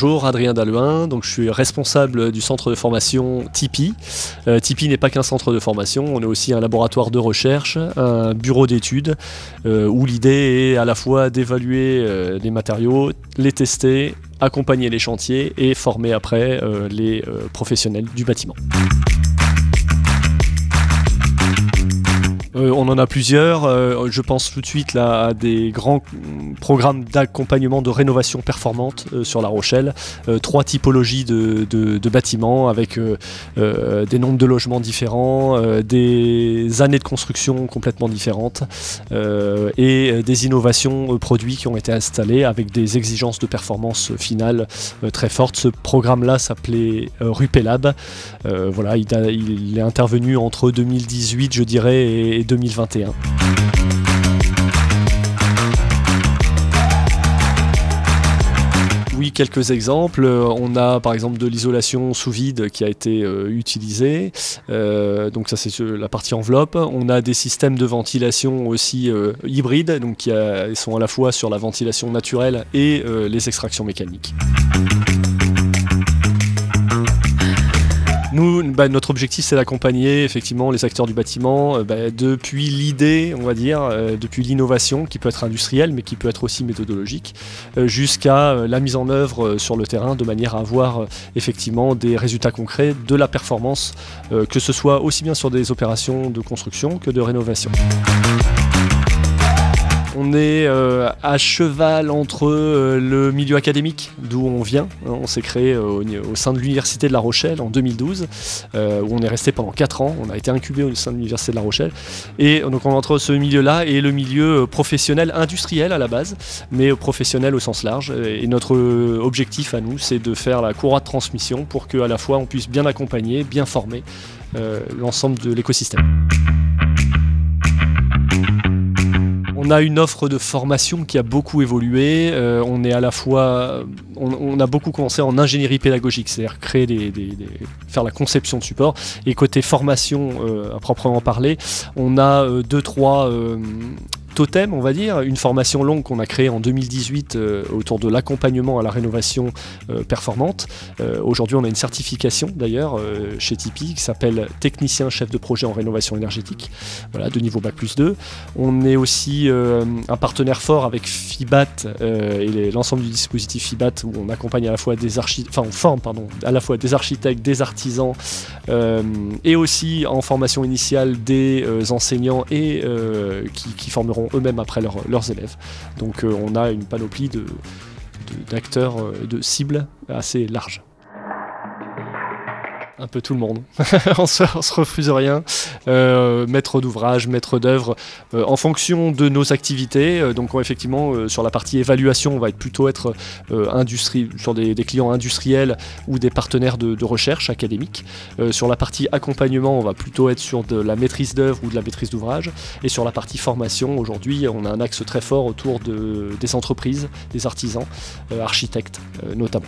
bonjour, Adrien Dalluin, donc je suis responsable du centre de formation TIPI. TIPI n'est pas qu'un centre de formation, on est aussi un laboratoire de recherche, un bureau d'études, où l'idée est à la fois d'évaluer des matériaux, les tester, accompagner les chantiers et former après les professionnels du bâtiment. On en a plusieurs, je pense tout de suite là, à des grands programmes d'accompagnement de rénovation performante sur La Rochelle, 3 typologies de bâtiments avec des nombres de logements différents, des années de construction complètement différentes et des innovations produits qui ont été installés avec des exigences de performance finale très fortes. Ce programme-là s'appelait Rupelab. Voilà, il est intervenu entre 2018 je dirais et 2021. Oui, quelques exemples. On a par exemple de l'isolation sous vide qui a été utilisée. Donc ça c'est la partie enveloppe. On a des systèmes de ventilation aussi hybrides, donc qui sont à la fois sur la ventilation naturelle et les extractions mécaniques. Nous, notre objectif, c'est d'accompagner effectivement les acteurs du bâtiment depuis l'idée, on va dire, depuis l'innovation qui peut être industrielle, mais qui peut être aussi méthodologique, jusqu'à la mise en œuvre sur le terrain, de manière à avoir effectivement des résultats concrets, de la performance, que ce soit aussi bien sur des opérations de construction que de rénovation. On est à cheval entre le milieu académique, d'où on vient. On s'est créé au sein de l'Université de La Rochelle en 2012, où on est resté pendant 4 ans. On a été incubé au sein de l'Université de La Rochelle. Et donc on est entre ce milieu-là et le milieu professionnel, industriel à la base, mais professionnel au sens large. Et notre objectif à nous, c'est de faire la courroie de transmission pour qu'à la fois on puisse bien accompagner, bien former l'ensemble de l'écosystème. On a une offre de formation qui a beaucoup évolué. On est à la fois, on a beaucoup commencé en ingénierie pédagogique, c'est-à-dire créer faire la conception de support. Et côté formation à proprement parler, on a 2-3 totem, on va dire, une formation longue qu'on a créée en 2018 autour de l'accompagnement à la rénovation performante. Aujourd'hui, on a une certification d'ailleurs chez TIPI qui s'appelle technicien chef de projet en rénovation énergétique, voilà, de niveau Bac+2. On est aussi un partenaire fort avec FIBAT et l'ensemble du dispositif FIBAT où on accompagne à la fois on forme à la fois des architectes, des artisans et aussi en formation initiale des enseignants et qui formeront eux-mêmes après leurs élèves. Donc on a une panoplie d'acteurs, de cibles assez large. Un peu tout le monde. on se refuse rien. Maître d'ouvrage, maître d'œuvre, en fonction de nos activités. Donc effectivement, sur la partie évaluation, on va plutôt être sur des clients industriels ou des partenaires de recherche académique. Sur la partie accompagnement, on va plutôt être sur de la maîtrise d'œuvre ou de la maîtrise d'ouvrage. Et sur la partie formation, aujourd'hui, on a un axe très fort autour des entreprises, des artisans, architectes notamment.